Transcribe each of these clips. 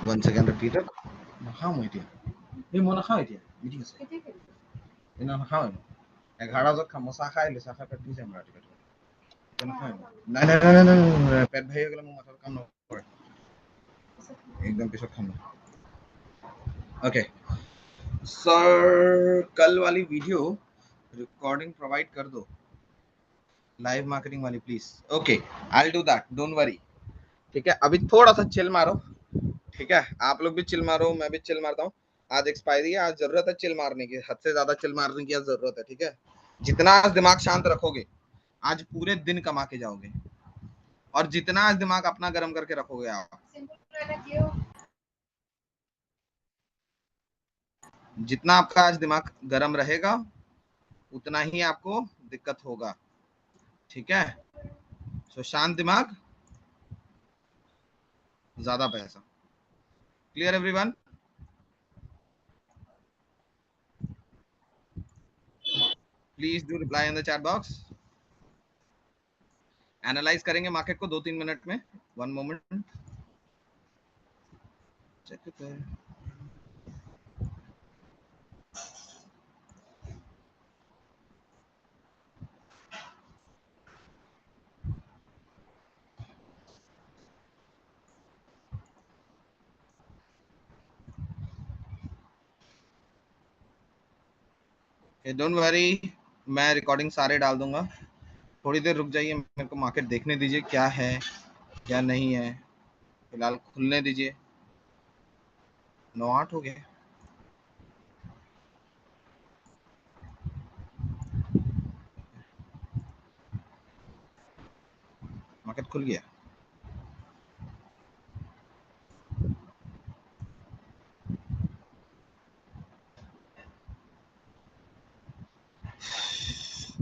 once again repeat it. নাখাওঁ মই এতিয়া এই মই নাখাওঁ এতিয়া ঠিক আছে এনে নাখাওঁ 11 বজাত খাম মই চাহ খাই আহিলোঁ চাহ খাই পেট ভৰিছে আমাৰ ৰাতিপুৱা এতিয়া নাখাওঁ নাই নাই নাই নাই নাই পেট ভাৰি হৈ গ'লে মোৰ মাথাত কাম নকৰে एकदम पिछड़ खाना ओके सर कल वाली वीडियो रिकॉर्डिंग प्रोवाइड कर दो लाइव मार्केटिंग वाली please okay I will do that don't worry ठीक है अभी थोड़ा सा चिल मारो ठीक है आप लोग भी चिल मारो मैं भी चिल मारता हूँ आज एक्सपायरी है आज जरूरत है चिल मारने की हद से ज्यादा चिल मारने की जरूरत है ठीक है जितना आज दिमाग शांत रखोगे आज पूरे दिन कमा के जाओगे और जितना आज दिमाग अपना गर्म करके रखोगे आप जितना आपका आज दिमाग गर्म रहेगा उतना ही आपको दिक्कत होगा ठीक है सो शांत दिमाग ज्यादा पैसा clear everyone please do reply in the chat box analyse करेंगे मार्केट को 2-3 मिनट में 1 मोमेंट चेक कर डोंट वरी मैं रिकॉर्डिंग सारे डाल दूंगा थोड़ी देर रुक जाइए मेरे को मार्केट देखने दीजिए क्या है क्या नहीं है फिलहाल खुलने दीजिए 9-8 हो गए मार्केट खुल गया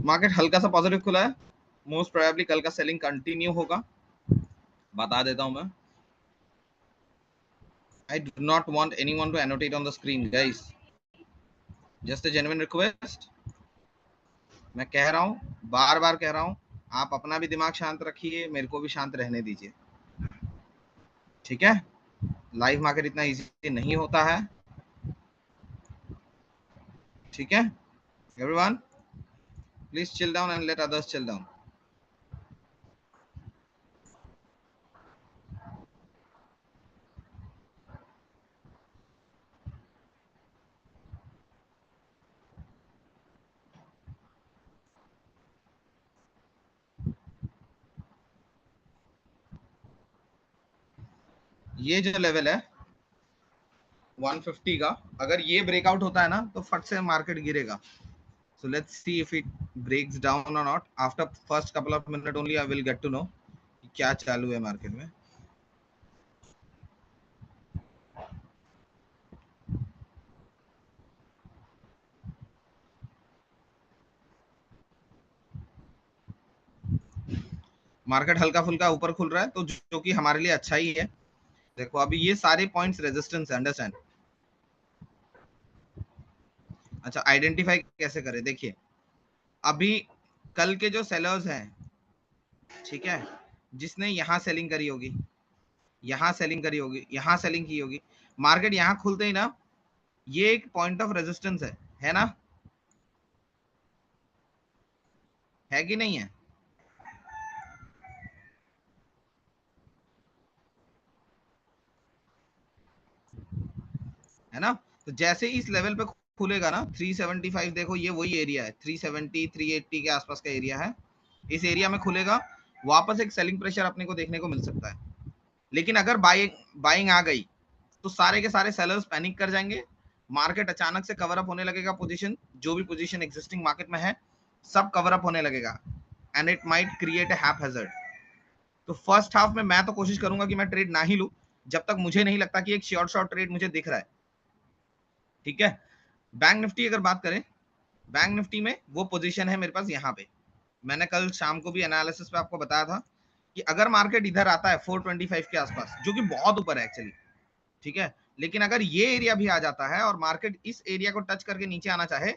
मार्केट हल्का सा पॉजिटिव खुला है मोस्ट प्रोबेबली कल का सेलिंग कंटिन्यू होगा बता देता हूं मैं I do not want anyone to annotate on the screen guys just a genuine request मैं कह रहा हूं बार बार कह रहा हूं आप अपना भी दिमाग शांत रखिए मेरे को भी शांत रहने दीजिए ठीक है लाइव मार्केट इतना इजी नहीं होता है ठीक है everyone please chill down and let others chill down ये जो लेवल है 150 का अगर ये ब्रेकआउट होता है ना तो फट से मार्केट गिरेगा so let's see if it breaks down or not after first couple of minutes only I will get to know क्या चालू है मार्केट में मार्केट हल्का फुल्का ऊपर खुल रहा है तो जो कि हमारे लिए अच्छा ही है देखो अभी ये सारे पॉइंट्स रेजिस्टेंस है अंडरस्टैंड अच्छा आइडेंटिफाई कैसे करें देखिए अभी कल के जो सेलर्स हैं ठीक है जिसने यहां सेलिंग करी होगी यहां सेलिंग करी होगी यहां सेलिंग की होगी मार्केट यहां खुलते ही ना ये एक पॉइंट ऑफ रेजिस्टेंस है ना है कि नहीं है ना तो जैसे ही इस लेवल पे खुलेगा ना 375 देखो ये वही एरिया है 370 380 के आसपास का एरिया है इस एरिया में खुलेगा वापस एक सेलिंग प्रेशर अपने को देखने को मिल सकता है लेकिन अगर बाइंग आ गई तो सारे के सारे सेलर्स पैनिक कर जाएंगे मार्केट अचानक से कवर अप होने लगेगा पोजीशन जो भी पोजीशन एग्जिस्टिंग मार्केट में है सब कवर अप होने लगेगा and it might create a haphazard तो फर्स्ट हाफ में मैं तो कोशिश करूंगा कि मैं ट्रेड ना ही लूं जब तक मुझे नहीं लगता कि एक शॉर्ट ट्रेड मुझे दिख रहा है ठीक है बैंक निफ्टी अगर बात करें बैंक निफ्टी में वो पोजीशन है मेरे पास यहाँ पे मैंने कल शाम को भी एनालिसिस पे आपको बताया था कि अगर मार्केट इधर आता है 425 के आसपास जो कि बहुत ऊपर है एक्चुअली ठीक है लेकिन अगर ये एरिया भी आ जाता है और मार्केट इस एरिया को टच करके नीचे आना चाहे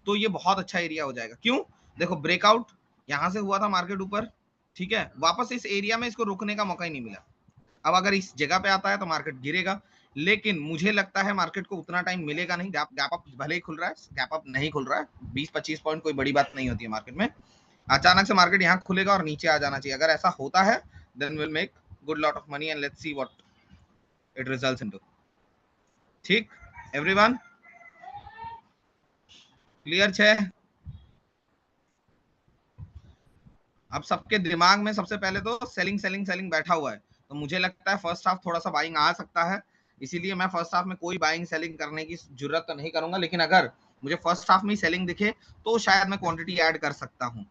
तो ये बहुत अच्छा एरिया हो जाएगा क्यों देखो ब्रेकआउट यहां से हुआ था मार्केट ऊपर ठीक है वापस इस एरिया में इसको रुकने का मौका ही नहीं मिला अब अगर इस जगह पे आता है तो मार्केट गिरेगा, लेकिन मुझे लगता है मार्केट को उतना टाइम मिलेगा नहीं। गैप गैप अप भले ही खुल रहा है, गैप अप नहीं खुल रहा है, 20-25 पॉइंट कोई बड़ी बात नहीं होती है मार्केट में। अचानक से मार्केट यहाँ खुलेगा और नीचे आ जाना चाहिए। अगर ऐसा होता है then will make good lot of money and let's see what it results into. ठीक एवरीवन, क्लियर छे? अब सबके दिमाग में सबसे पहले तो सेलिंग सेलिंग सेलिंग बैठा हुआ है, तो मुझे लगता है फर्स्ट हाफ थोड़ा सा बाइंग आ सकता है, इसीलिए मैं फर्स्ट हाफ में कोई बाइंग सेलिंग करने की जरूरत तो नहीं करूंगा। लेकिन अगर मुझे फर्स्ट हाफ में ही सेलिंग दिखे तो शायद मैं क्वांटिटी ऐड कर सकता हूँ।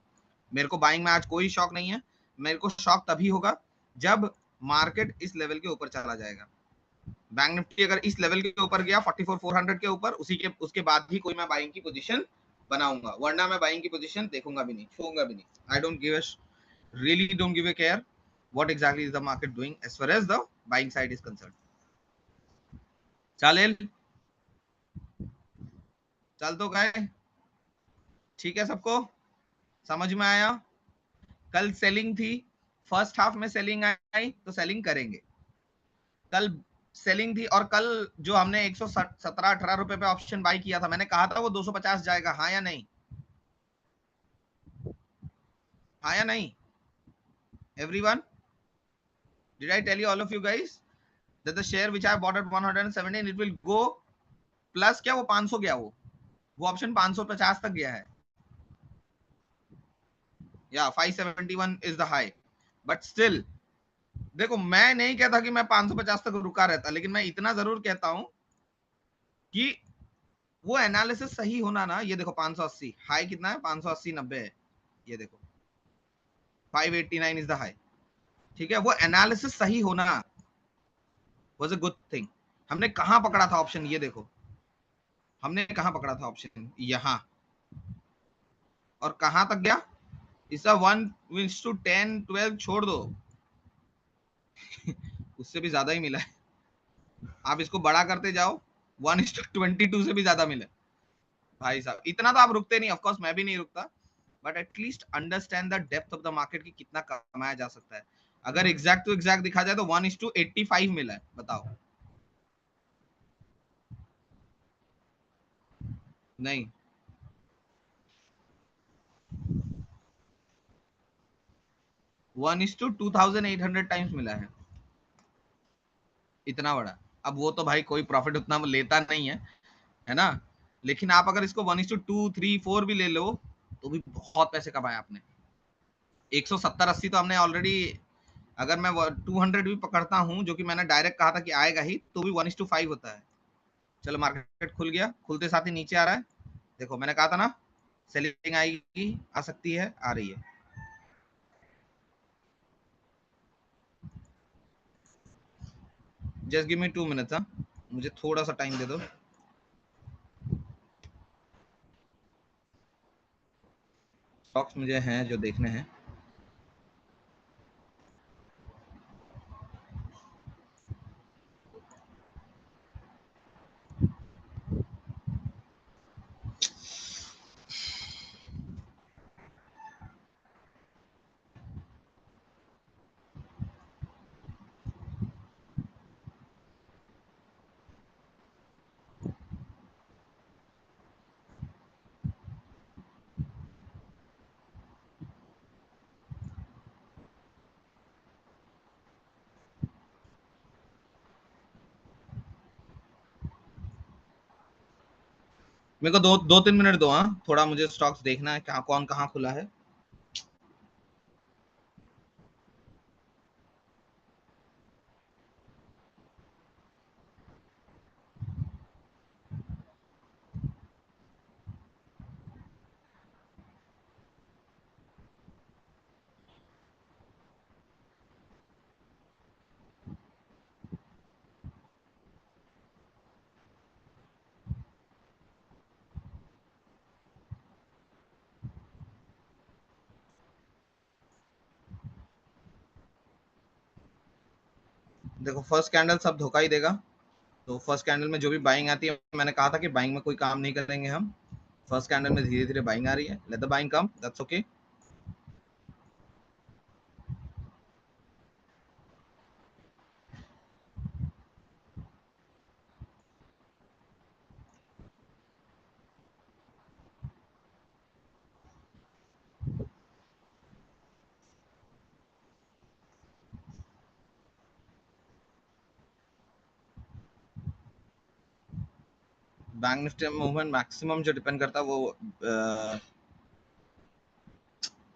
मेरे को बाइंग में आज कोई शौक नहीं है, मेरे को शौक तभी होगा जब मार्केट इस लेवल के ऊपर चला जाएगा। बैंक निफ्टी अगर इस लेवल के ऊपर गया 44,400 के ऊपर, उसके बाद ही कोई मैं बाइंग की पोजीशन बनाऊंगा, वरना मैं बाइंग की पोजीशन देखूंगा भी नहीं, छूंगा भी नहीं। I don't give a really don't give a care what exactly is the market doing as far as the buying side is concerned. चालेल, चल तो गए, ठीक है, सबको समझ में आया? कल सेलिंग थी, फर्स्ट हाफ में सेलिंग आई तो सेलिंग करेंगे। कल सेलिंग थी और कल जो हमने 117-18 रुपए पे ऑप्शन बाई किया था, मैंने कहा था वो 250 जाएगा, हाँ या नहीं? हाँ या नहीं? Everyone, did I tell you all of you guys that the share which I bought at 117 it will go plus क्या वो 500 गया, वो ऑप्शन 550 तक गया है, या 571 is the high, but still देखो मैं नहीं कहता कि मैं 550 तक रुका रहता, लेकिन मैं इतना जरूर कहता हूं कि वो एनालिसिस सही होना ना। ये देखो 580 हाई कितना है, 580 90 है, ये देखो 589 इज द हाई, ठीक है। वो एनालिसिस सही होना वाज अ गुड थिंग। हमने कहां पकड़ा था ऑप्शन, ये देखो हमने कहां पकड़ा था ऑप्शन, यहां, और कहां तक गया, इसका 1:10 12 छोड़ दो उससे भी ज्यादा ही मिला है। आप इसको बड़ा करते जाओ, 1:22 से भी ज्यादा मिले भाई साहब। इतना तो आप रुकते नहीं, ऑफकोर्स मैं भी नहीं रुकता, but at least understand the depth of the market की कितना कमाया जा सकता है। अगर एग्जैक्ट टू एग्जैक्ट दिखा जाए तो 1:85 मिला है, बताओ। नहीं, 1:2800 टाइम्स मिला है, इतना बड़ा। अब वो तो भाई कोई प्रॉफिट उतना लेता नहीं है ना, लेकिन आप अगर इसको 1:2 3 4 भी ले लो तो भी बहुत पैसे कमाए आपने। 170-80 तो हमने ऑलरेडी, अगर मैं 200 भी पकड़ता हूं जो कि मैंने डायरेक्ट कहा था कि आएगा ही, तो भी 1:5 होता है। चलो मार्केट खुल गया, खुलते साथ ही नीचे आ रहा है, देखो मैंने कहा था ना सेलिंग आएगी, आ सकती है, आ रही है। जस्ट गिव मी 2 मिनट्स, मुझे थोड़ा सा टाइम दे दो। स्टॉक्स मुझे हैं जो देखने हैं। मेरे को 2-3 मिनट दो, हाँ थोड़ा मुझे स्टॉक्स देखना है, क्या कौन कहाँ खुला है। देखो फर्स्ट कैंडल सब धोखा ही देगा, तो फर्स्ट कैंडल में जो भी बाइंग आती है, मैंने कहा था कि बाइंग में कोई काम नहीं करेंगे हम। फर्स्ट कैंडल में धीरे धीरे बाइंग आ रही है, let the buying come, that's okay. Bank Nifty movement maximum जो डिपेंड करता है वो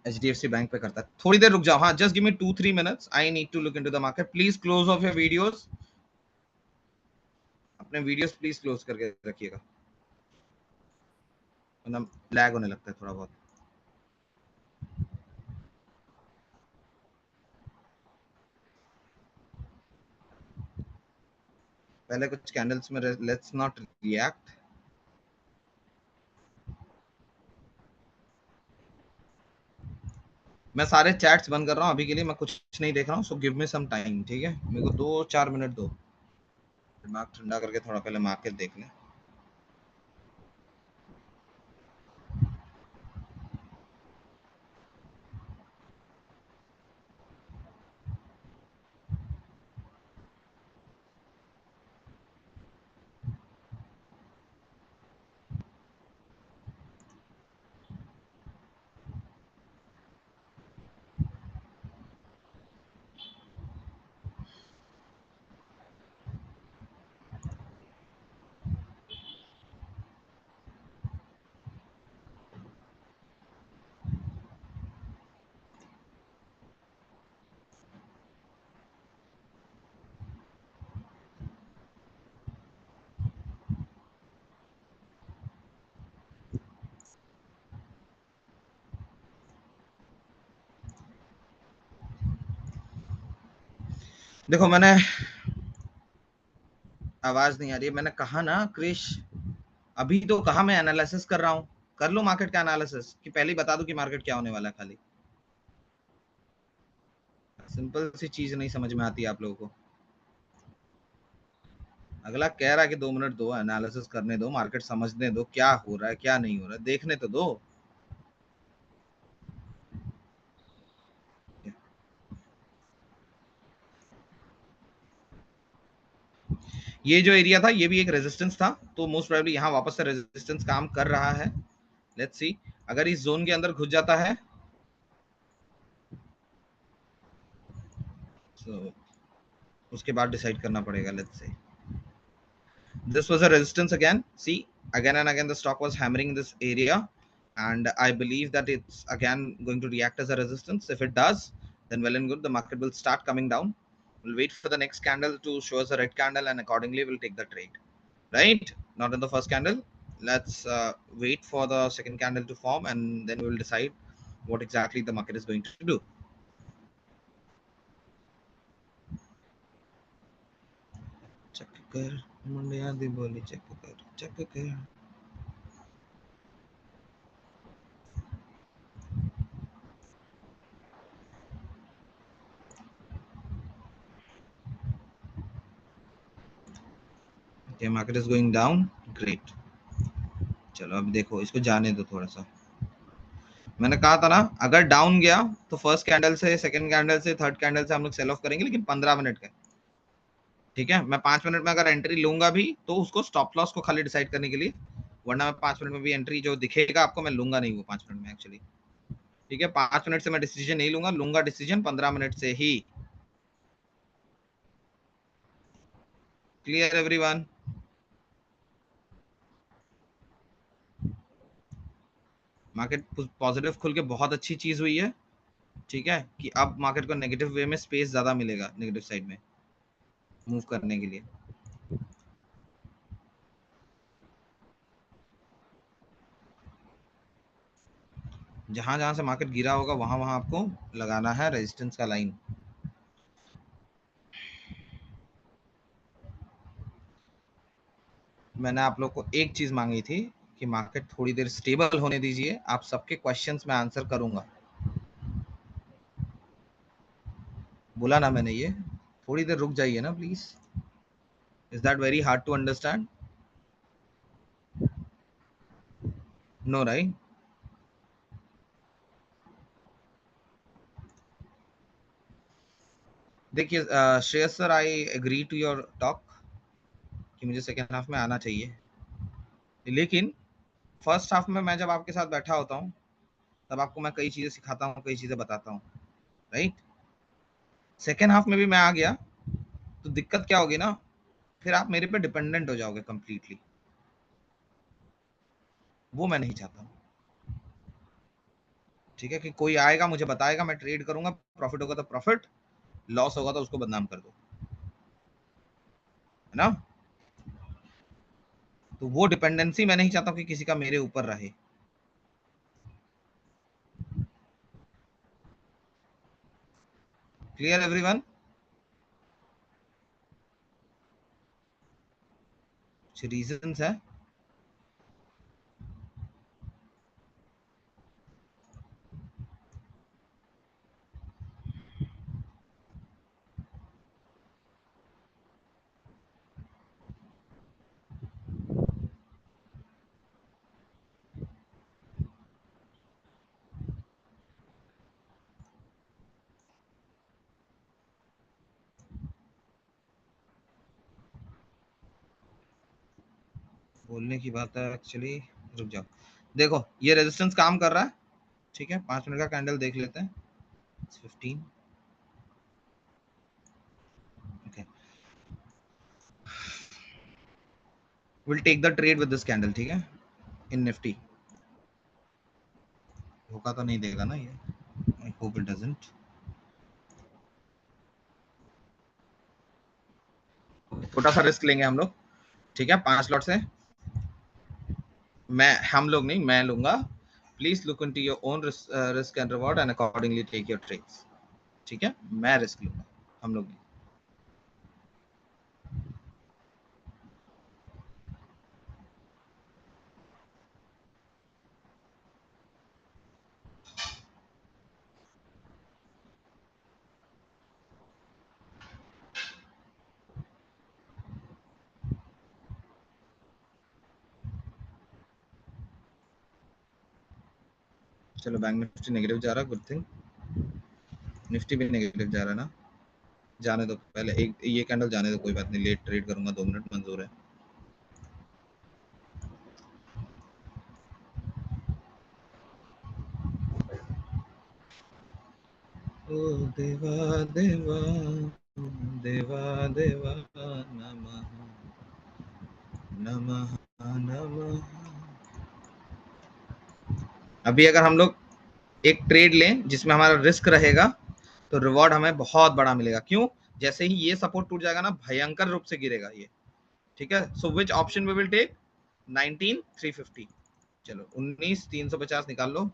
HDFC बैंक पे करता है। थोड़ी देर रुक जाओ, हाँ, just give me 2-3 minutes, I need to look into the market. Please close off your videos, अपने वीडियोस प्लीज क्लोज करके रखिएगा, वरना लैग होने लगता है थोड़ा बहुत। पहले कुछ कैंडल्स में लेट्स नॉट रिएक्ट। मैं सारे चैट्स बंद कर रहा हूँ अभी के लिए, मैं कुछ नहीं देख रहा हूँ, so give me some time, ठीक है? मेरे को 2-4 मिनट दो, दिमाग ठंडा करके थोड़ा पहले मार्केट देख लें। देखो, मैंने आवाज नहीं आ रही है, मैंने कहा ना क्रिश, अभी तो कहा मैं एनालिसिस कर रहा हूँ। कर लो मार्केट का एनालिसिस, कि पहले ही बता दूं कि मार्केट क्या होने वाला है। खाली सिंपल सी चीज नहीं समझ में आती आप लोगों को। अगला कह रहा है कि 2 मिनट दो, एनालिसिस करने दो, मार्केट समझने दो क्या हो रहा है क्या नहीं हो रहा है, देखने तो दो। ये जो एरिया था ये भी एक रेजिस्टेंस था, तो मोस्ट प्रोबेबली यहाँ वापस से रेजिस्टेंस काम कर रहा है। लेट्स सी, अगर इस जोन के अंदर घुस जाता है तो उसके बाद डिसाइड करना पड़ेगा। Let's see, this was a resistance again. See, again and again the stock was hammering this area, and I believe that it's again going to react as a resistance. If it does, then well and good, the market will start coming down. We'll wait for the next candle to show us a red candle, and accordingly we'll take the trade, right? Not in the first candle. Let's wait for the second candle to form, and then we will decide what exactly the market is going to do. Check कर मुंडिया दी बोली, check कर। Okay, market is going down. Great. चलो अब देखो, इसको जाने दो थोड़ा सा। मैंने कहा था ना, अगर डाउन गया तो फर्स्ट कैंडल से, सेकंड कैंडल से, थर्ड कैंडल से हम लोग सेल ऑफ करेंगे, लेकिन 15 मिनट का, ठीक है? मैं 5 मिनट में अगर एंट्री लूंगा भी तो उसको स्टॉप लॉस को खाली डिसाइड करने के लिए, वरना मैं 5 मिनट में भी एंट्री जो दिखेगा आपको मैं लूंगा नहीं वो 5 मिनट में एक्चुअली, ठीक है? 5 मिनट से मैं डिसीजन नहीं लूंगा डिसीजन 15 मिनट से ही। Clear everyone? मार्केट पॉजिटिव खुल के बहुत अच्छी चीज हुई है, ठीक है? कि अब मार्केट को नेगेटिव वे में स्पेस ज्यादा मिलेगा, नेगेटिव साइड में मूव करने के लिए। जहां जहां से मार्केट गिरा होगा वहां वहां आपको लगाना है रेजिस्टेंस का लाइन। मैंने आप लोग को एक चीज मांगी थी कि मार्केट थोड़ी देर स्टेबल होने दीजिए, आप सबके क्वेश्चंस में आंसर करूंगा। बोला ना मैंने ये, थोड़ी देर रुक जाइए ना please. Is that very hard to understand? No right? देखिए Shreyas sir, I agree to your talk कि मुझे सेकेंड हाफ में आना चाहिए, लेकिन फर्स्ट हाफ में मैं जब आपके साथ बैठा होता हूँ तब आपको मैं कई चीजें सिखाता हूँ, कई चीजें बताता हूँ, राइट? सेकेंड हाफ में भी मैं आ गया तो दिक्कत क्या होगी ना, फिर आप मेरे पे डिपेंडेंट हो जाओगे कंप्लीटली। वो मैं नहीं चाहता हूँ। ठीक है, कि कोई आएगा मुझे बताएगा, मैं ट्रेड करूंगा, प्रॉफिट होगा तो प्रॉफिट, लॉस होगा तो उसको बदनाम कर दो, है ना। तो वो डिपेंडेंसी मैं नहीं चाहता हूँ कि किसी का मेरे ऊपर रहे। Clear everyone? कुछ रीजंस है? बोलने की बात है एक्चुअली। रुक जाओ, देखो ये रेजिस्टेंस काम कर रहा है, ठीक है, 5 मिनट का कैंडल देख लेते हैं। 15, okay, will take the trade with this candle, ठीक है, इन निफ्टी। धोखा तो नहीं देगा ना ये? I hope it doesn't. छोटा सा रिस्क लेंगे हम लोग, ठीक है, 5 लॉट से। मैं, हम लोग नहीं, मैं लूंगा। Please look into your own risk and reward and accordingly take your trades. ठीक है, मैं रिस्क लूंगा, हम लोग नहीं। चलो, बैंक निफ्टी नेगेटिव जा रहा है, गुड थिंग। निफ्टी भी नेगेटिव जा रहा है ना, जाने दो पहले, एक ये कैंडल जाने दो, कोई बात नहीं, लेट ट्रेड करूंगा, 2 मिनट मंजूर है। ओ देवा देवा, देवा देवा, नमः नमः नमः। अभी अगर हम लोग एक ट्रेड लें जिसमें हमारा रिस्क रहेगा, तो रिवॉर्ड हमें बहुत बड़ा मिलेगा। क्यों? जैसे ही ये सपोर्ट टूट जाएगा ना, भयंकर रूप से गिरेगा ये, ठीक है। So which option we will take? 19,350। चलो 19,350 निकाल लो।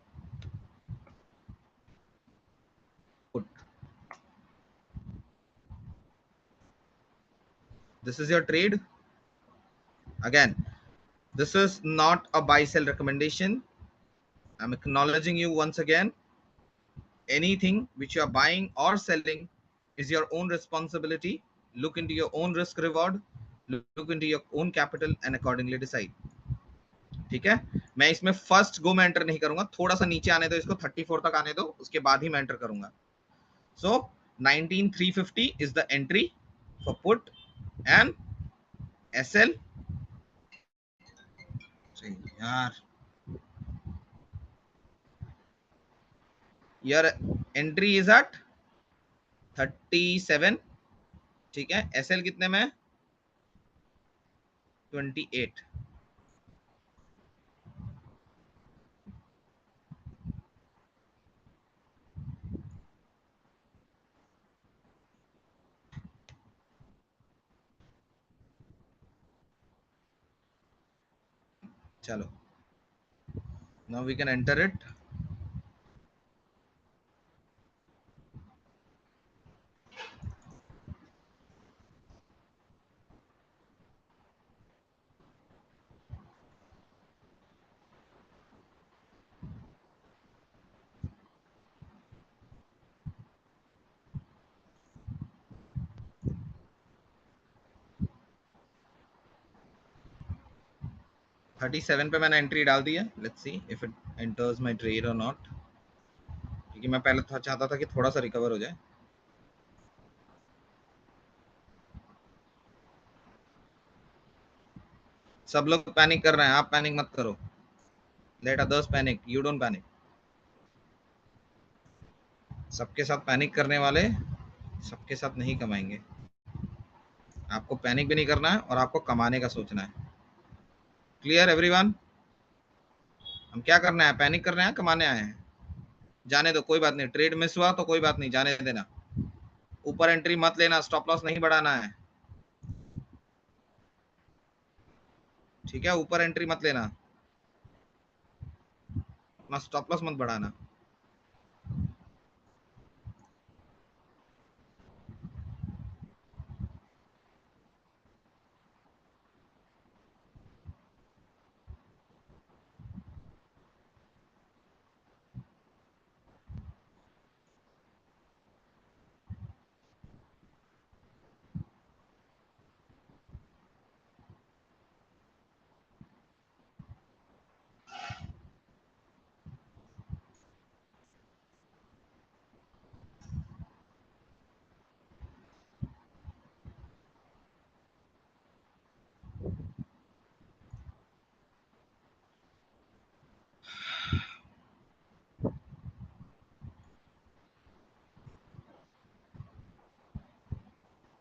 This is your trade. Again, this is not a buy sell recommendation. I'm acknowledging you once again. Anything which you are buying or selling is your own responsibility. Look into your own risk reward, look into your own capital and accordingly decide. ठीक है, मैं इसमें first go में enter नहीं करूंगा, थोड़ा सा नीचे आने दो, इसको 34 तक आने दो, उसके बाद ही मैं एंटर करूंगा। सो 19,350 is the entry for put and SL। यार, your entry is at 37, ठीक है। SL कितने में? 28। चलो, now we can enter it। 37 पे मैंने एंट्री डाल दी है। Let's see if it enters my trade और नॉट, क्योंकि मैं पहले तो चाहता था कि थोड़ा सा रिकवर हो जाए। सब लोग पैनिक कर रहे हैं, आप पैनिक मत करो। Let others panic, you don't panic. सबके साथ पैनिक करने वाले सबके साथ नहीं कमाएंगे। आपको पैनिक भी नहीं करना है और आपको कमाने का सोचना है। Clear everyone? हम क्या करना है, पैनिक कर रहे हैं, कमाने आए हैं? जाने दो, कोई बात नहीं, ट्रेड मिस हुआ तो कोई बात नहीं, जाने देना। ऊपर एंट्री मत लेना, स्टॉप लॉस नहीं बढ़ाना है, ठीक है? ऊपर एंट्री मत लेना, अपना स्टॉप लॉस मत बढ़ाना।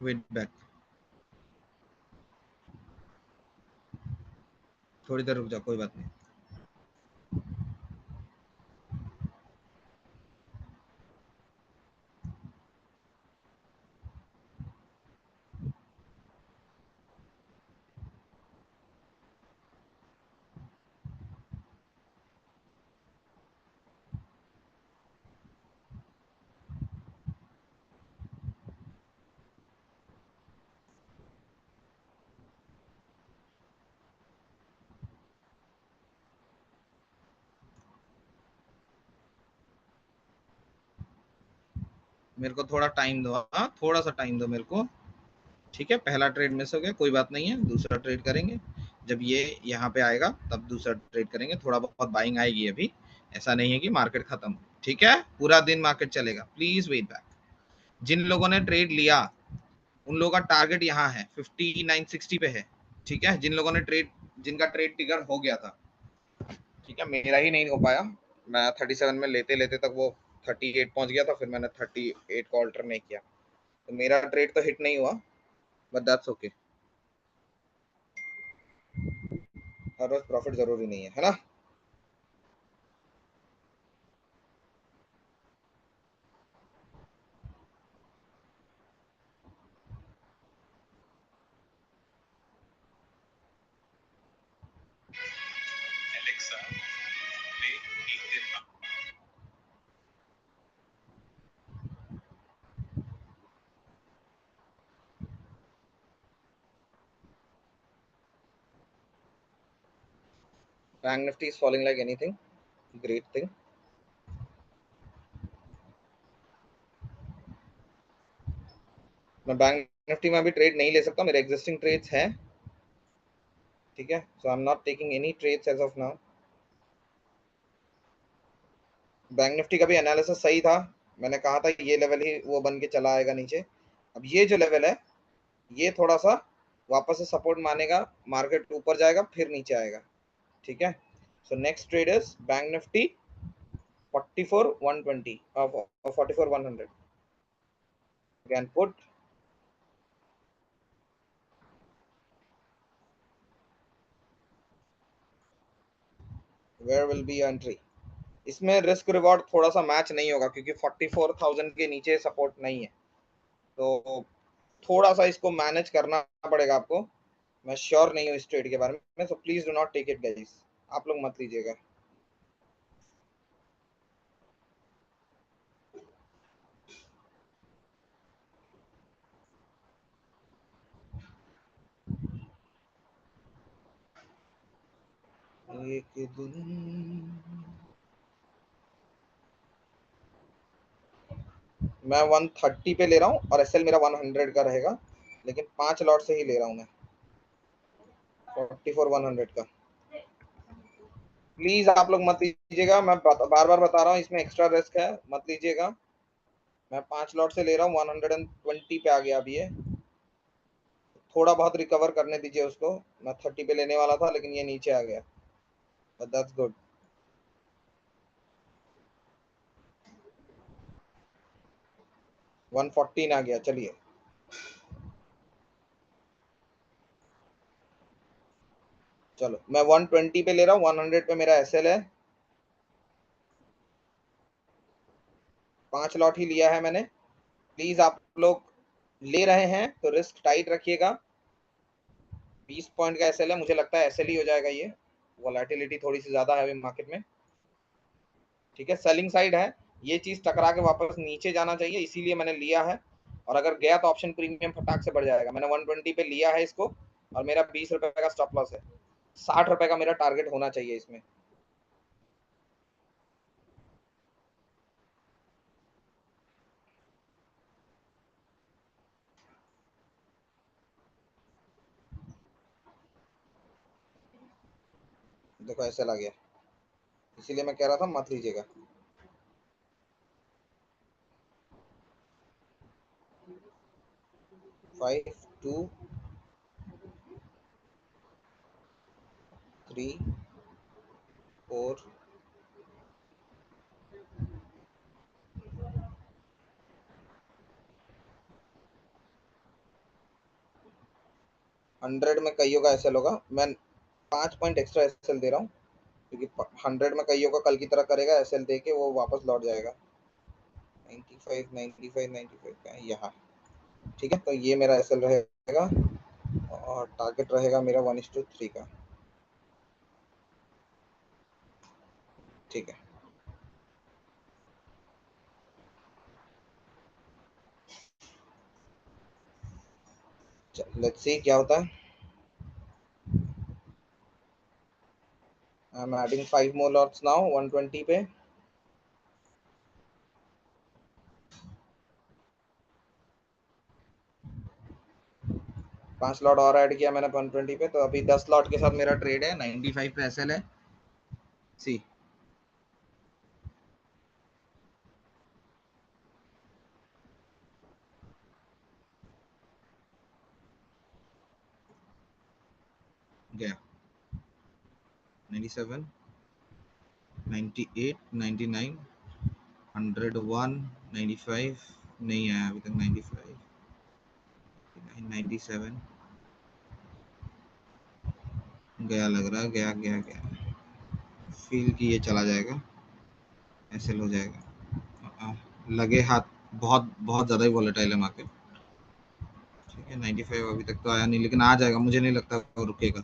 वेट बैक, थोड़ी देर रुक जा, कोई बात नहीं। मेरे को थोड़ा टाइम दो, हाँ थोड़ा सा टाइम दो मेरे को, ठीक है? पहला ट्रेड मिस हो गया, कोई बात नहीं है, दूसरा ट्रेड करेंगे। जब ये यहाँ पे आएगा तब दूसरा ट्रेड करेंगे, थोड़ा बहुत बाइंग आएगी अभी, ऐसा नहीं है कि मार्केट खत्म, ठीक है? पूरा दिन मार्केट चलेगा, प्लीज वेट बैक। जिन लोगों ने ट्रेड लिया उन लोगों का टारगेट यहाँ है 5960 पे है, ठीक है? जिन लोगों ने ट्रेड, जिनका ट्रेड ट्रिगर हो गया था, ठीक है? मेरा ही नहीं हो पाया, मैं 37 में लेते लेते तक वो 38 पहुंच गया था, फिर मैंने 38 को ऑल्टर नहीं किया, तो मेरा ट्रेड तो हिट नहीं हुआ, बट दैट्स ओके। हर रोज प्रॉफिट जरूरी नहीं है ना? Bank Nifty is falling like anything, great thing. मैं बैंक निफ्टी में अभी ट्रेड नहीं ले सकता, मेरे एग्जिस्टिंग ट्रेड्स हैं, ठीक है? So I am not taking any trades as of now. Bank Nifty का भी एनालिसिस सही था, मैंने कहा था ये लेवल ही वो बन के चला आएगा नीचे। अब ये जो लेवल है, ये थोड़ा सा वापस से सपोर्ट मानेगा, मार्केट ऊपर जाएगा फिर नीचे आएगा, ठीक है? So next trade is bank Nifty 44,120 44,100 can put. Where will be entry? इसमें रिस्क रिवॉर्ड थोड़ा सा मैच नहीं होगा क्योंकि 44,000 के नीचे सपोर्ट नहीं है, तो थोड़ा सा इसको मैनेज करना पड़ेगा आपको। मैं श्योर नहीं हूँ इस ट्रेड के बारे में, so please do not take it guys, आप लोग मत लीजिएगा। एक दिन मैं 130 पे ले रहा हूँ और एसएल मेरा 100 का रहेगा, लेकिन 5 लॉट से ही ले रहा हूँ मैं 44,100 का। प्लीज आप लोग मत लीजिएगा, मैं बार बार बता रहा हूँ, इसमें एक्स्ट्रा रिस्क है, मत लीजिएगा। मैं 5 लॉट से ले रहा हूँ, 120 पे आ गया अभी ये, थोड़ा बहुत रिकवर करने दीजिए उसको। मैं 30 पे लेने वाला था लेकिन ये नीचे आ गया, बट दैट्स गुड। 114 आ गया, चलिए। चलो मैं 120 पे ले रहा हूँ, 100 पे मेरा एसएल है, 5 लॉट ही लिया है मैंने। प्लीज आप लोग ले रहे हैं तो रिस्क टाइट रखिएगा। 20 पॉइंट का एसएल है, मुझे लगता है एसएल ही हो जाएगा ये। वोलेटिलिटी थोड़ी सी ज्यादा है अभी मार्केट में। ठीक है, सेलिंग साइड है, ये चीज टकरा के वापस नीचे जाना चाहिए, इसीलिए मैंने लिया है। और अगर गया तो ऑप्शन प्रीमियम फटाक से बढ़ जाएगा। मैंने 120 पे लिया है इसको, और मेरा 20 रुपए का स्टॉप लॉस है। 60 रुपए का मेरा टारगेट होना चाहिए इसमें। देखो ऐसे लग गया, इसीलिए मैं कह रहा था मत लीजिएगा। फाइव, 2, 3, 4। 100 में कईयों का एसएल होगा। मैं 5 पॉइंट एक्स्ट्रा एसएल दे रहा हूँ, क्योंकि 100 में कईयों का कल की तरह करेगा, एसएल दे के वो वापस लौट जाएगा। 95, 95, 95 का है यहाँ। ठीक है, तो ये मेरा एसएल रहेगा, और टारगेट रहेगा मेरा 1:3 का। ठीक है, लेट्स सी क्या होता है। I am adding 5 more lots now 120 पे। 5 लॉट और ऐड किया मैंने 120 पे, तो अभी 10 लॉट के साथ मेरा ट्रेड है। 95 पे एसएल है। सी गया 97, 98, 99, 101, 95 नहीं आया अभी तक। 95, 97 गया, लग रहा है गया गया गया। फील की ये चला जाएगा, एसएल हो जाएगा। लगे हाथ, बहुत बहुत ज़्यादा ही वॉलेटाइल है मार्केट। ठीक है, 95 अभी तक तो आया नहीं, लेकिन आ जाएगा, मुझे नहीं लगता वो रुकेगा।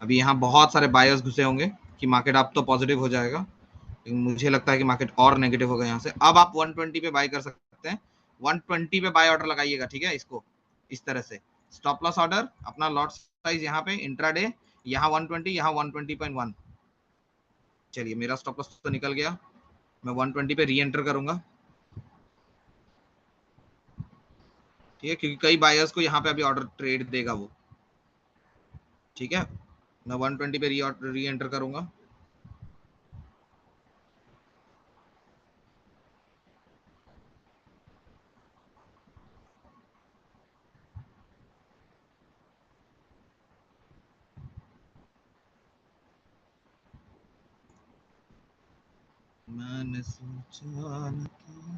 अभी यहाँ बहुत सारे बायर्स घुसे होंगे कि मार्केट अब तो पॉजिटिव हो जाएगा, लेकिन मुझे लगता है कि मार्केट और नेगेटिव होगा यहाँ से। अब आप 120 पे बाय कर सकते हैं। 120 पे बाय ऑर्डर लगाइएगा, ठीक है, इसको इस तरह से। स्टॉप लॉस ऑर्डर अपना, लॉट साइज यहाँ पे इंट्राडे, यहाँ 120, यहाँ 120.1। चलिए, मेरा स्टॉप लॉस तो निकल गया। मैं 120 पे री एंटर करूंगा। ठीक है, क्योंकि कई बायर्स को यहाँ पे अभी ऑर्डर ट्रेड देगा वो। ठीक है, मैं 120 पे री एंटर करूंगा। मैंने सोचा न था।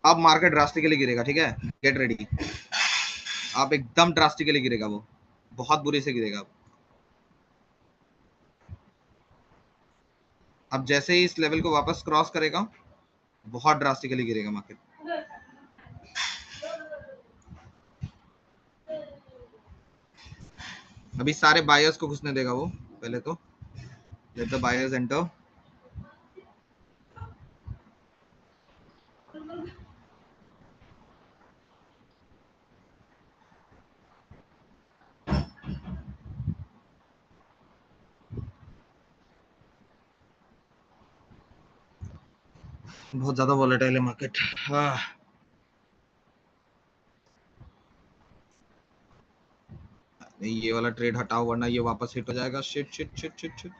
अब मार्केट ड्रास्टिकली गिरेगा, ठीक है, गेट रेडी। अब एकदम ड्रास्टिकली गिरेगा वो, बहुत बुरे से गिरेगा। अब जैसे ही इस लेवल को वापस क्रॉस करेगा, बहुत ड्रास्टिकली गिरेगा मार्केट। अभी सारे बायर्स को घुसने देगा वो पहले तो। Let the buyers enter. बहुत ज्यादा वॉलेटाइल है मार्केट। हाँ, नहीं, ये वाला ट्रेड हटाओ वरना ये वापस हिट हो जाएगा। Shit shit shit shit shit.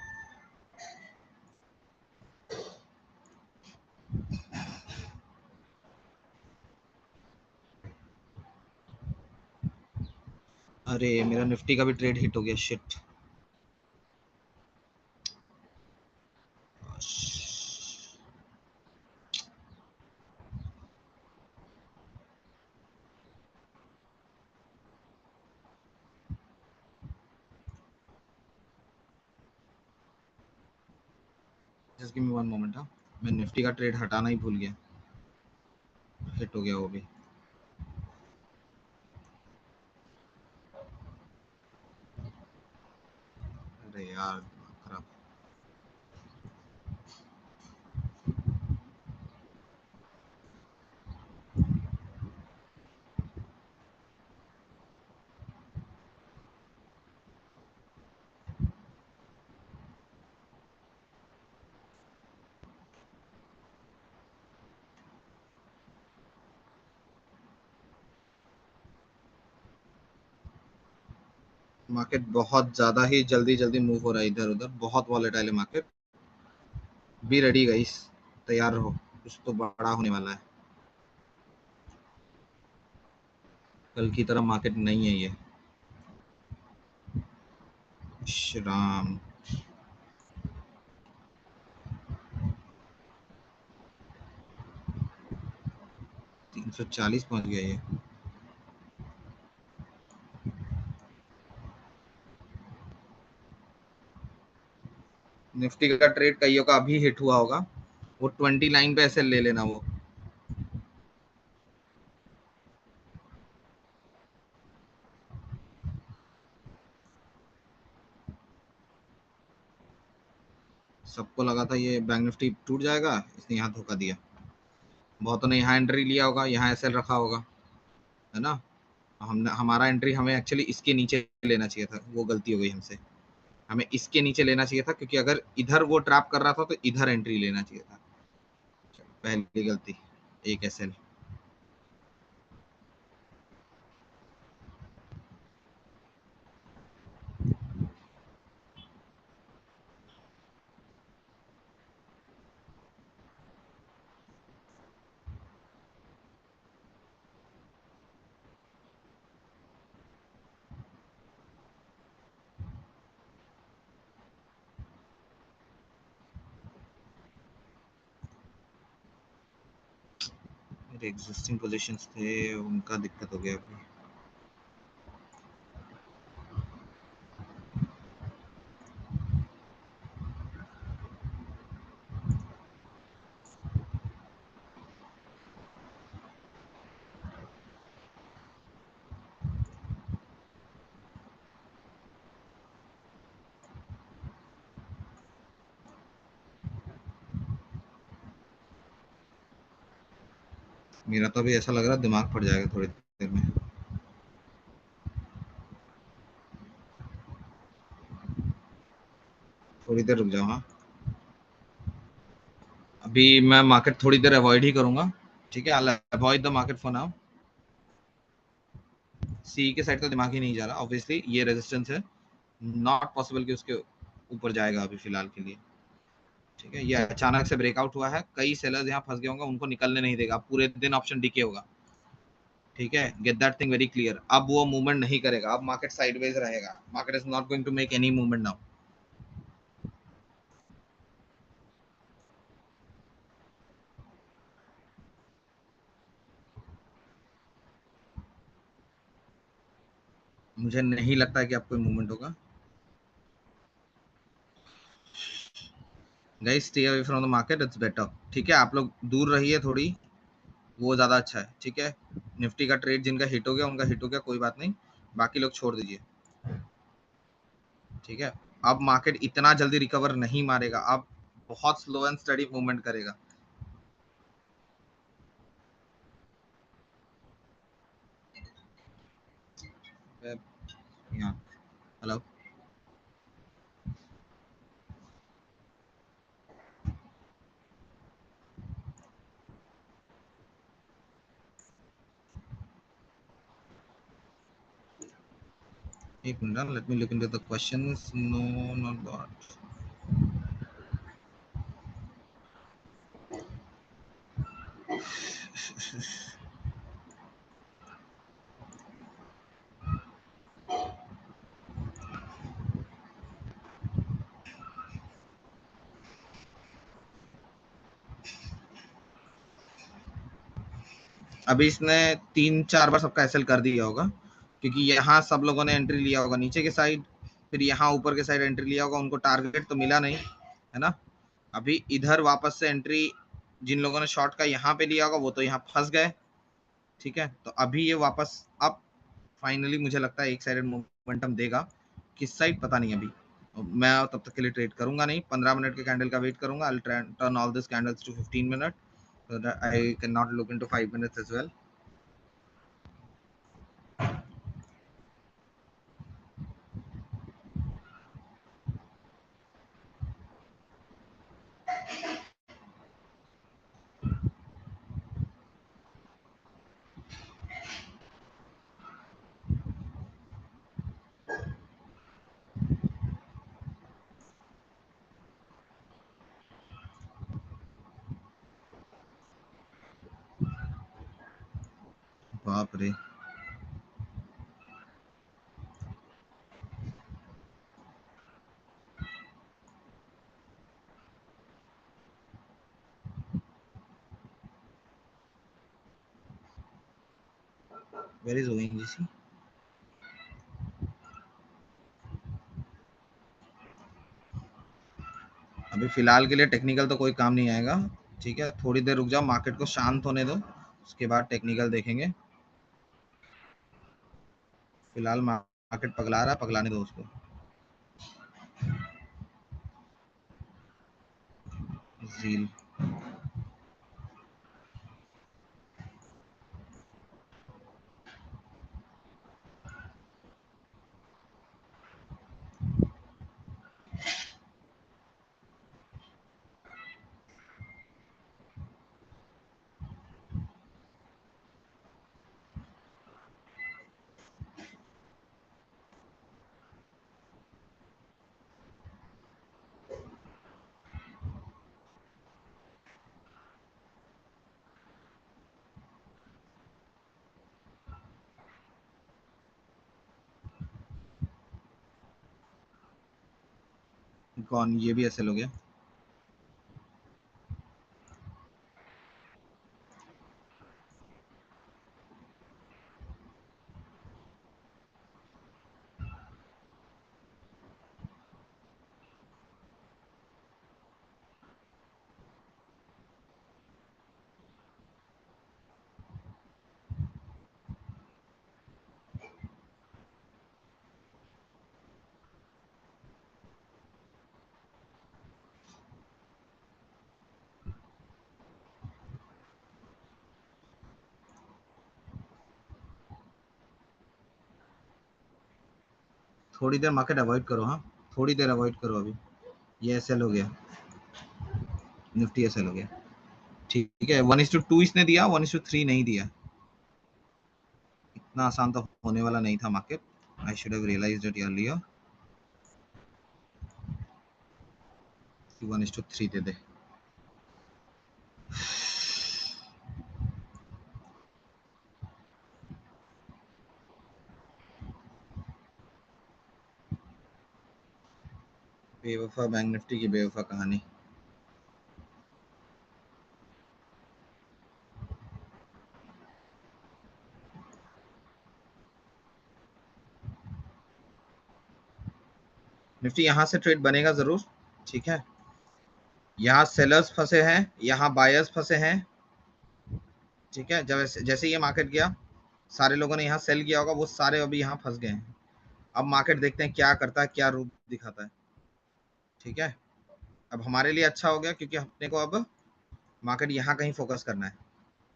अरे, मेरा निफ्टी का भी ट्रेड हिट हो गया। शिट। जस्ट गिव मी वन मोमेंट। हाँ, मैं निफ्टी का ट्रेड हटाना ही भूल गया, हिट हो गया वो भी। अरे यार खराब। मार्केट बहुत ज्यादा ही जल्दी जल्दी मूव हो रहा है इधर उधर, बहुत वॉलेटाइल है मार्केट। बी रेडी गाइस, तैयार रहो, कुछ तो बड़ा होने वाला है। कल की तरह मार्केट नहीं है ये। श्राम 340 पहुंच गया ये। निफ्टी का ट्रेड कईयों का अभी हिट हुआ होगा, वो 20 लाइन पे ऐसे ले लेना वो। सबको लगा था ये बैंक निफ्टी टूट जाएगा, इसने यहाँ धोखा दिया। बहुतों ने यहाँ एंट्री लिया होगा, यहाँ एसएल रखा होगा, है ना। हमने हमारा एंट्री हमें एक्चुअली इसके नीचे लेना चाहिए था, वो गलती हो गई हमसे। हमें इसके नीचे लेना चाहिए था, क्योंकि अगर इधर वो ट्रैप कर रहा था तो इधर एंट्री लेना चाहिए था। पहली गलती, एक एसएल। मेरे एग्जिस्टिंग पोजीशंस थे, उनका दिक्कत हो गया अभी। मेरा तो अभी ऐसा लग रहा है दिमाग फट जाएगा थोड़ी देर में। थोड़ी देर रुक जाओ। हाँ, अभी मैं मार्केट थोड़ी देर अवॉइड ही करूंगा, ठीक है। I avoid the market for now. C के साइड तो दिमाग ही नहीं जा रहा, ऑब्वियसली ये रेजिस्टेंस है, नॉट पॉसिबल कि उसके ऊपर जाएगा अभी फिलहाल के लिए, ठीक है। ये अचानक से ब्रेकआउट हुआ है, कई सेलर्स यहाँ फंस गए होंगे, उनको निकलने नहीं देगा, पूरे दिन ऑप्शन डीके होगा, ठीक है। Get that thing very clear. अब वो मूवमेंट नहीं करेगा, अब मार्केट साइडवेज रहेगा, market is not going to make any movement now. मुझे नहीं लगता है कि अब कोई मूवमेंट होगा। Guys stay away from the market, it's better, ठीक है। आप लोग दूर रहिए थोड़ी, वो ज्यादा अच्छा है, ठीक है। निफ्टी का ट्रेड जिनका हिट हो गया उनका हिट हो गया, कोई बात नहीं, बाकी लोग छोड़ दीजिए, ठीक है। अब मार्केट इतना जल्दी रिकवर नहीं मारेगा, अब बहुत स्लो एंड स्टडी मूवमेंट करेगा। यहाँ हेलो, एक minute, let me look into the questions. No, not that. अभी इसने 3-4 बार सबका एसएल कर दिया होगा, क्योंकि यहाँ सब लोगों ने एंट्री लिया होगा नीचे के साइड, फिर यहाँ ऊपर के साइड एंट्री लिया होगा, उनको टारगेट तो मिला नहीं, है ना। अभी इधर वापस से एंट्री जिन लोगों ने शॉर्ट का यहाँ पे लिया होगा वो तो यहाँ फंस गए, ठीक है। तो अभी ये वापस अब फाइनली मुझे लगता है एक साइडेड मोमेंटम देगा, किस साइड पता नहीं अभी। मैं तब तक के लिए ट्रेड करूंगा नहीं, 15 मिनट के कैंडल का वेट करूंगा। I turn all this candles to 15 minute so that I cannot look into 5 minutes as well. बाप रे, वेयर इज ओएनजीसी? अभी फिलहाल के लिए टेक्निकल तो कोई काम नहीं आएगा, ठीक है। थोड़ी देर रुक जाओ, मार्केट को शांत होने दो, उसके बाद टेक्निकल देखेंगे। फिलहाल मार्केट पगला रहा है, पगलाने दो उसको। झील कौन, ये भी ऐसे हो गया। थोड़ी देर मार्केट अवॉइड करो, हाँ थोड़ी देर अवॉइड करो अभी। ये एसएल हो गया, निफ्टी एसएल हो गया, ठीक है। 1:2 इसने दिया, 1:3 नहीं दिया। इतना आसान तो होने वाला नहीं था market. I should have realised it earlier. 1:3 दे दे। बेवफा बैंक निफ्टी की बेवफा कहानी। निफ्टी यहाँ से ट्रेड बनेगा जरूर, ठीक है। यहाँ सेलर्स फंसे हैं, यहाँ बायर्स फंसे हैं, ठीक है। जब जैसे ये मार्केट गया, सारे लोगों ने यहाँ सेल किया होगा, वो सारे अभी यहाँ फंस गए हैं। अब मार्केट देखते हैं क्या करता है, क्या रूप दिखाता है, ठीक है। अब हमारे लिए अच्छा हो गया क्योंकि अपने को अब मार्केट यहाँ कहीं फोकस करना है,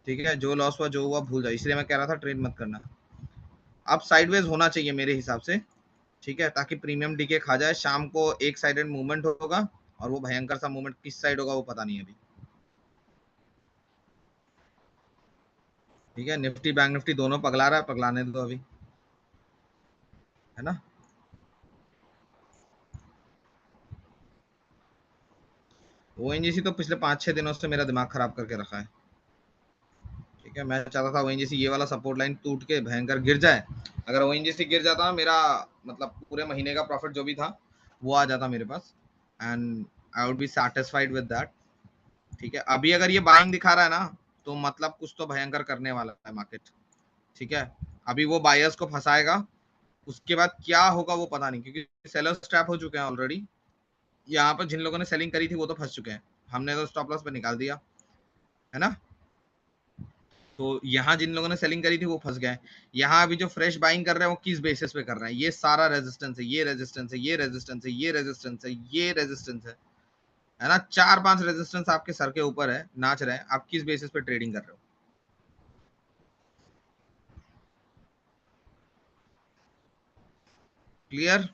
ठीक है। जो लॉस हुआ जो हुआ भूल जाओ, इसलिए मैं कह रहा था ट्रेड मत करना। अब साइडवेज होना चाहिए मेरे हिसाब से, ठीक है, ताकि प्रीमियम डीके खा जाए। शाम को एक साइडेड मूवमेंट होगा, और वो भयंकर सा मूवमेंट किस साइड होगा वो पता नहीं अभी, ठीक है। निफ्टी बैंक निफ्टी दोनों पगला रहा है, पगलाने दो अभी, है ना। ओएनजीसी तो पिछले 5-6 दिनों से मेरा दिमाग खराब करके रखा है, ठीक है। मैं चाहता था ओएनजीसी ये वाला सपोर्ट लाइन टूट के भयंकर गिर जाए। अगर ओएनजीसी गिर जाता, मेरा मतलब पूरे महीने का प्रॉफिट जो भी था वो आ जाता मेरे पास, and I would be satisfied with that, ठीक है। अभी अगर ये बाइंग दिखा रहा है ना, तो मतलब कुछ तो भयंकर करने वाला है मार्केट, ठीक है। अभी वो बायर्स को फंसाएगा, उसके बाद क्या होगा वो पता नहीं, क्योंकि सेलर्स ट्रैप हो चुके हैं ऑलरेडी, यहाँ पर जिन लोगों ने सेलिंग करी थी वो तो फंस चुके हैं, हमने तो स्टॉप लॉस पे निकाल दिया है ना। तो यहाँ जिन लोगों ने सेलिंग करी थी वो फंस गए। यहाँ अभी जो फ्रेश बाइंग कर रहे हैं वो किस बेसिस पे कर रहे हैं, ये सारा रेजिस्टेंस है, ये रेजिस्टेंस है, ये रेजिस्टेंस है, ये रेजिस्टेंस है, ये रेजिस्टेंस है ना। 4-5 रेजिस्टेंस आपके सर के ऊपर है, नाच रहे हैं, आप किस बेसिस पे ट्रेडिंग कर रहे हो। क्लियर।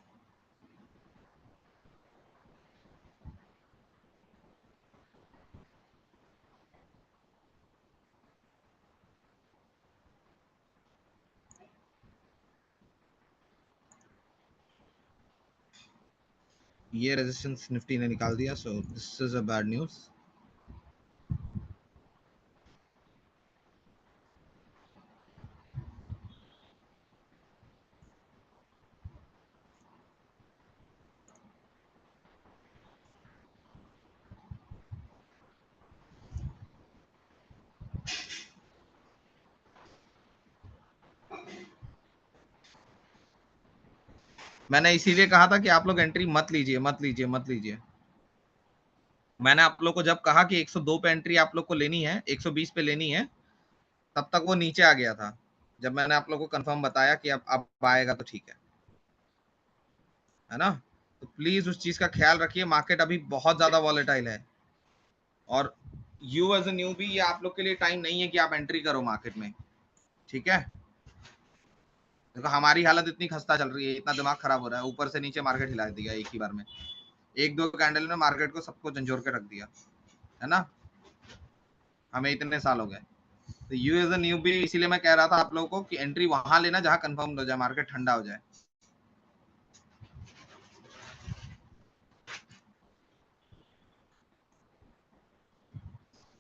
ये रेजिस्टेंस निफ्टी ने निकाल दिया, so this is a bad news. मैंने इसीलिए कहा था कि आप लोग एंट्री मत लीजिए, मत लीजिए, मत लीजिए। मैंने आप लोग को जब कहा कि 102 पे एंट्री आप लोग को लेनी है, 120 पे लेनी है, तब तक वो नीचे आ गया था। जब मैंने आप लोग को कंफर्म बताया कि अब आएगा तो ठीक है ना। तो प्लीज उस चीज का ख्याल रखिए, मार्केट अभी बहुत ज्यादा वॉलेटाइल है, और यू एज ए न्यू भी, ये आप लोग के लिए टाइम नहीं है कि आप एंट्री करो मार्केट में, ठीक है। देखो हमारी हालत इतनी खस्ता चल रही है, इतना दिमाग खराब हो रहा है, ऊपर से नीचे मार्केट हिला दिया एक ही बार में, 1-2 कैंडल ने मार्केट को सबको झंझोर के रख दिया है ना। हमें इतने साल हो गए। तो यू एज ए न्यू भी, इसीलिए मैं कह रहा था आप लोगों को कि एंट्री वहां लेना जहां कंफर्म हो जाए, मार्केट ठंडा हो जाए।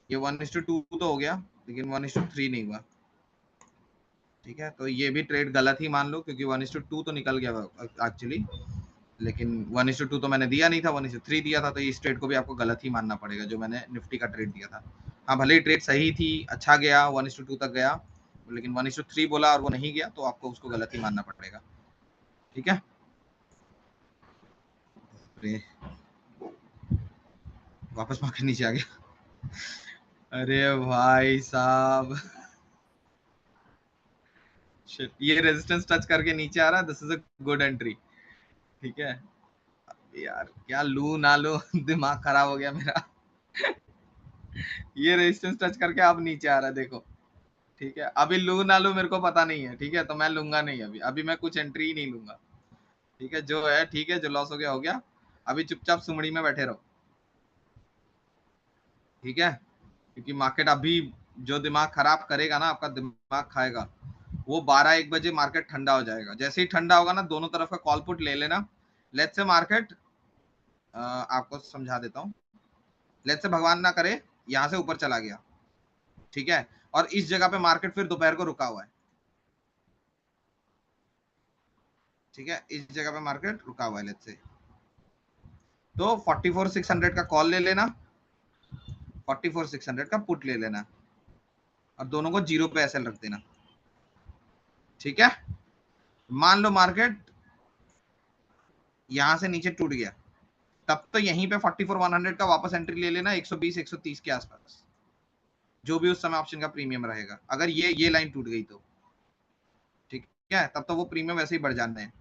ये 1:2 तो हो गया, लेकिन 1:3 नहीं हुआ, ठीक है। तो ये भी ट्रेड गलत ही मान लो, क्योंकि 1:2 तो निकल गया एक्चुअली, लेकिन 1:2 तो मैंने दिया नहीं था, 1:3 दिया था। तो इस ट्रेड को भी आपको गलत ही मानना पड़ेगा, जो मैंने निफ्टी का ट्रेड दिया था। हाँ, भले ही ट्रेड सही थी, अच्छा गया, 1:2 तक गया, लेकिन 1:3 बोला और वो नहीं गया, तो आपको उसको गलत ही मानना पड़ेगा, ठीक है। वापस मार्केट नीचे आ गया। अरे भाई साहब, ये रेजिस्टेंस टच करके नीचे आ रहा है, this is a good entry, ठीक है। यार क्या लू ना लू, दिमाग खराब हो गया मेरा। ये रेजिस्टेंस टच करके अब नीचे आ रहा है, देखो, ठीक है। अभी लू ना लू मेरे को पता नहीं है, ठीक है, तो मैं लूंगा नहीं, अभी अभी मैं कुछ एंट्री ही नहीं लूंगा, ठीक है। जो है ठीक है, जो लॉस हो गया, अभी चुपचाप सुमड़ी में बैठे रहो, ठीक है। क्योंकि मार्केट अभी जो दिमाग खराब करेगा ना, आपका दिमाग खाएगा, वो 12-1 बजे मार्केट ठंडा हो जाएगा। जैसे ही ठंडा होगा ना, दोनों तरफ का कॉल पुट ले लेना। लेट्स से मार्केट, आपको समझा देता हूँ, लेट्स से भगवान ना करे यहाँ से ऊपर चला गया, ठीक है, और इस जगह पे मार्केट फिर दोपहर को रुका हुआ है, ठीक है, इस जगह पे मार्केट रुका हुआ है लेट्स से, तो 44,600 का कॉल ले लेना, 44,600 का पुट ले लेना, और दोनों को 0 पे एसएल रख देना, ठीक है। मान लो मार्केट यहां से नीचे टूट गया, तब तो यहीं पे 44,100 का वापस एंट्री ले लेना, 120-130 के आसपास, जो भी उस समय ऑप्शन का प्रीमियम रहेगा, अगर ये लाइन टूट गई तो, ठीक है, तब तो वो प्रीमियम वैसे ही बढ़ जाने हैं,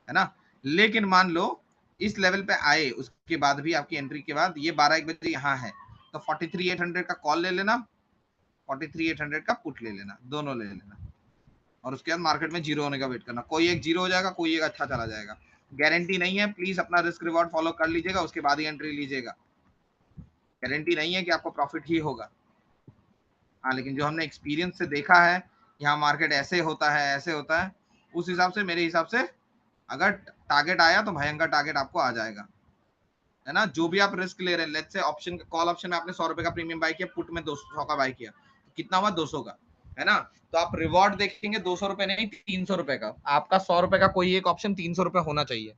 है ना। लेकिन मान लो इस लेवल पे आए, उसके बाद भी आपकी एंट्री के बाद ये 12-1 बजे यहाँ है, तो 43,800 का कॉल ले लेना, 43,800 का पुट ले लेना, दोनों ले लेना, और उसके बाद मार्केट में जीरो होने का वेट करना। कोई एक जीरो हो जाएगा, कोई एक अच्छा चला जाएगा, गारंटी नहीं है, प्लीज अपना रिस्क रिवॉर्ड फॉलो कर लीजिएगा, उसके बाद ही एंट्री लीजिएगा। गारंटी नहीं है कि आपको प्रॉफिट ही होगा, हाँ, लेकिन जो हमने एक्सपीरियंस से देखा है, यहाँ मार्केट ऐसे होता है, ऐसे होता है, उस हिसाब से, मेरे हिसाब से अगर टारगेट आया तो भयंकर टारगेट आपको आ जाएगा, है ना। जो भी आप रिस्क ले रहे हैं, let's say option call option में आपने 100 रुपए का प्रीमियम बाय किया, पुट में 200 का बाय किया, तो कितना हुआ, 200 का, है ना। तो आप रिवॉर्ड देखेंगे 200 रुपए नहीं, 300 रुपए का, आपका 100 रुपए का कोई एक ऑप्शन 300 रुपए होना चाहिए।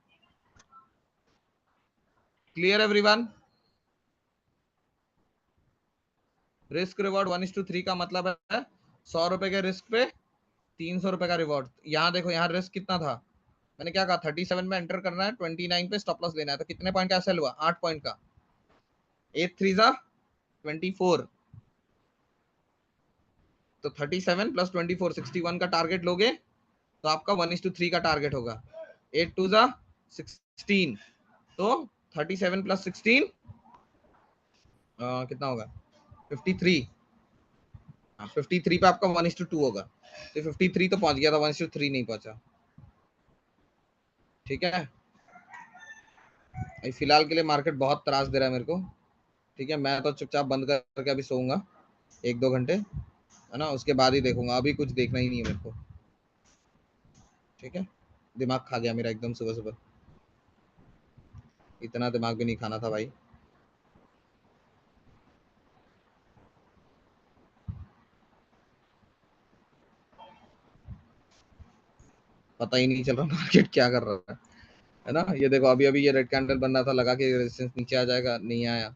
Clear everyone. रिस्क रिवॉर्ड 1:3 का मतलब है 100 रुपए के रिस्क पे 300 रुपए का रिवॉर्ड। यहाँ देखो, यहाँ रिस्क कितना था, मैंने क्या कहा 37 में एंटर करना है, 29 पे स्टॉप लॉस लेना है। तो कितने पॉइंट का सेल हुआ? 8 पॉइंट का। 8 3 जा 24, तो 37 प्लस 24 61 का टारगेट लोगे तो आपका 1:3 का टारगेट होगा। 8 2 जा 16, तो 37 प्लस 16 कितना होगा? 53। हाँ 53 पे आपका 1:2 होगा, तो 53 तो पहुंच गया था, 1:3 नहीं पहुंचा। ठीक है, फिलहाल के लिए मार्केट बहुत त्रास दे रहा है मेरे को। ठीक है, मैं तो चुपचाप बंद करके अभी सोऊंगा 1-2 घंटे, है ना, उसके बाद ही देखूंगा। अभी कुछ देखना ही नहीं है मेरे को। ठीक है, दिमाग खा गया मेरा एकदम सुबह सुबह, इतना दिमाग भी नहीं खाना था भाई। पता ही नहीं चल रहा मार्केट क्या कर रहा है ना। ये देखो अभी अभी ये रेड कैंडल बन रहा था, लगा कि रेजिस्टेंस नीचे आ जाएगा, नहीं आया।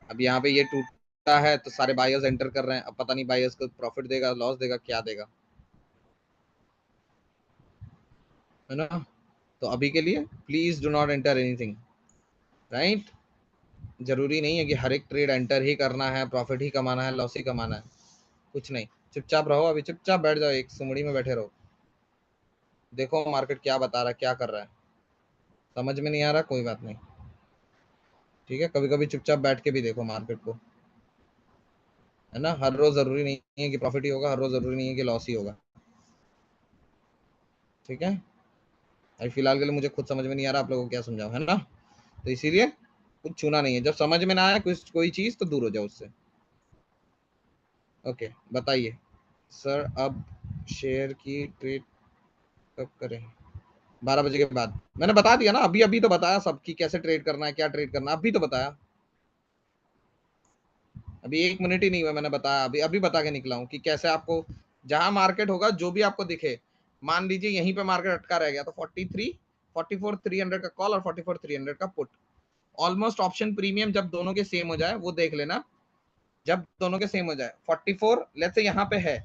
अब यहाँ पे ये टूटा है तो सारे बायर्स एंटर कर रहे हैं। अब पता नहीं बायर्स को प्रॉफिट देगा, लॉस देगा, क्या देगा, है ना। तो अभी के लिए please do not enter anything, right. जरूरी नहीं है कि हर एक ट्रेड एंटर ही करना है, प्रॉफिट ही कमाना है, लॉस ही कमाना है, कुछ नहीं। चुपचाप रहो, अभी चुपचाप बैठ जाओ, एक सुमड़ी में बैठे रहो, देखो मार्केट क्या बता रहा है, क्या कर रहा है। समझ में नहीं आ रहा, कोई बात नहीं। ठीक है, कभी कभी चुपचाप बैठ के भी देखो मार्केट को, है ना। हर रोज जरूरी नहीं है कि प्रॉफिट ही होगा, हर रोज जरूरी नहीं है कि लॉस ही होगा। ठीक है, अभी फिलहाल के लिए मुझे खुद समझ में नहीं आ रहा, आप लोगों को क्या समझाऊं, है ना। तो इसीलिए कुछ छूना नहीं है, जब समझ में ना आए कुछ कोई चीज तो दूर हो जाओ उससे। ओके, बताइए सर, अब शेयर की ट्रेड कब करें? 12 बजे के बाद। मैंने बता दिया ना, अभी अभी तो बताया सब कि कैसे ट्रेड करना है, क्या ट्रेड करना है, अभी तो बताया। अभी 1 मिनट ही नहीं हुआ मैंने बताया, अभी अभी बता के निकला हूँ कि कैसे आपको, जहां मार्केट होगा जो भी आपको दिखे, मान लीजिए यहीं पे मार्केट अटका रह गया तो 44 300 का कॉल और 44 300 का पुट। ऑलमोस्ट ऑप्शन प्रीमियम जब दोनों के सेम हो जाए वो देख लेना। जब दोनों के सेम हो जाए 44 लेट्स से यहाँ पे है,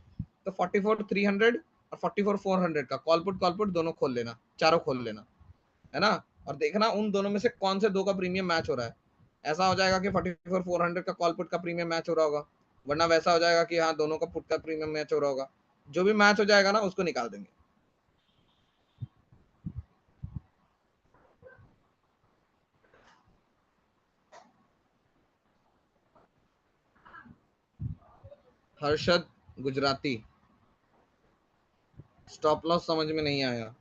तो 44 300 और 44 400 का कॉल पुट दोनों खोल लेना, चारों खोल लेना, है ना। और देखना उन दोनों में से कौन से दो का प्रीमियम मैच हो रहा है। ऐसा हो जाएगा कि 44 400 का कॉल पुट का प्रीमियम मैच हो रहा होगा, वरना वैसा हो जाएगा कि हाँ दोनों का पुट का प्रीमियम मैच हो रहा होगा। जो भी मैच हो जाएगा ना उसको निकाल देंगे। हर्षद गुजराती, स्टॉप लॉस समझ में नहीं आया।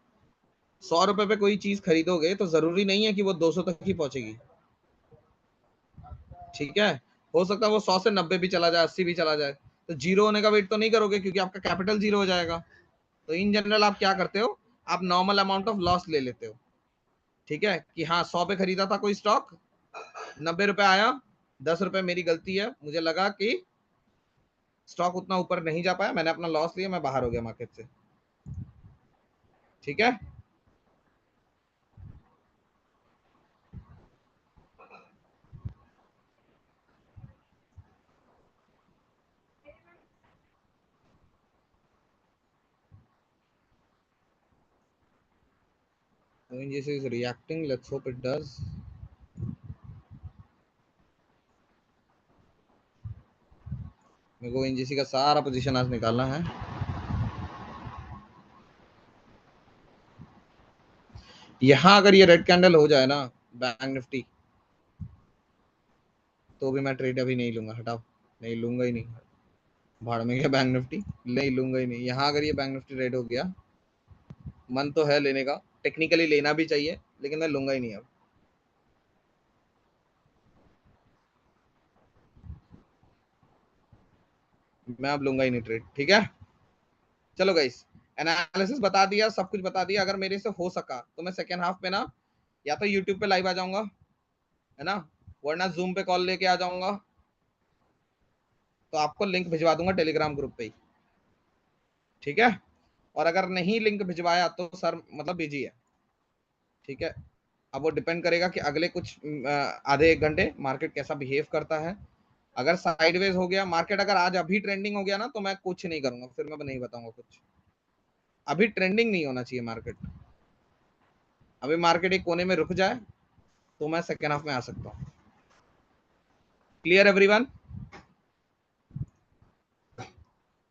100 रुपए पे कोई चीज खरीदोगे तो जरूरी नहीं है कि वो 200 तक ही पहुंचेगी। ठीक है, हो सकता है वो 100 से 90 भी चला जाए, 80 भी चला जाए, तो जीरो होने का वेट तो नहीं करोगे क्योंकि आपका कैपिटल जीरो हो जाएगा। तो इन जनरल आप क्या करते हो, आप नॉर्मल अमाउंट ऑफ लॉस ले लेते हो। ठीक है, कि हाँ 100 पे खरीदा था कोई स्टॉक, 90 रुपए आया, 10 रुपए मेरी गलती है, मुझे लगा कि स्टॉक उतना ऊपर नहीं जा पाया, मैंने अपना लॉस लिया, मैं बाहर हो गया मार्केट से। ठीक है, ONGC is reacting, let's hope it does। मेरे को ONGC का सारा पोजीशन आज निकालना है। यहाँ अगर ये रेड कैंडल हो जाए ना बैंक निफ्टी, तो भी मैं ट्रेड अभी नहीं लूंगा, हटाओ, नहीं लूंगा ही नहीं। भाड़ में गया बैंक निफ्टी, नहीं लूंगा ही नहीं। यहाँ अगर ये बैंक निफ्टी रेड हो गया, मन तो है लेने का, टेक्निकली लेना भी चाहिए, लेकिन मैं लूंगा ही नहीं अब। मैं अब लूंगा ही नहीं ट्रेड। ठीक है, चलो गाइस, एनालिसिस बता दिया, सब कुछ बता दिया। अगर मेरे से हो सका तो मैं सेकेंड हाफ में ना या तो यूट्यूब पे लाइव आ जाऊंगा, है ना, वरना जूम पे कॉल लेके आ जाऊंगा। तो आपको लिंक भिजवा दूंगा टेलीग्राम ग्रुप पे ही। ठीक है, और अगर नहीं लिंक भिजवाया तो सर मतलब बिजी है। ठीक है, अब वो डिपेंड करेगा कि अगले कुछ आधे 1 घंटे मार्केट कैसा बिहेव करता है। अगर साइडवेज हो गया मार्केट, अगर आज अभी ट्रेंडिंग हो गया ना, तो मैं कुछ नहीं करूंगा, फिर मैं नहीं बताऊंगा कुछ। अभी ट्रेंडिंग नहीं होना चाहिए मार्केट, अभी मार्केट एक कोने में रुक जाए तो मैं सेकेंड हाफ में आ सकता हूँ। Clear everyone?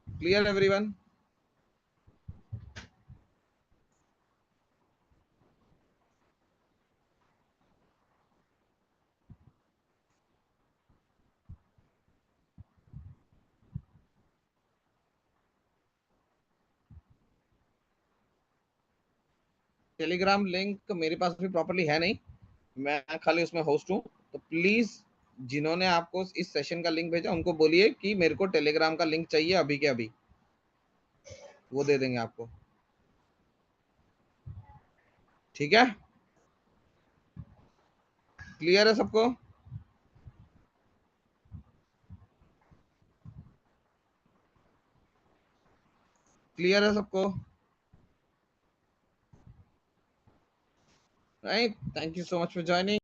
Clear everyone? Telegram link मेरे पास भी प्रॉपर्ली है नहीं, मैं खाली उसमें होस्ट हूँ। तो प्लीज जिन्होंने आपको इस सेशन का लिंक भेजा उनको बोलिए कि मेरे को टेलीग्राम का लिंक चाहिए अभी के अभी, वो दे देंगे आपको। ठीक है? क्लियर है सबको? क्लियर है सबको? Right, thank you so much for joining.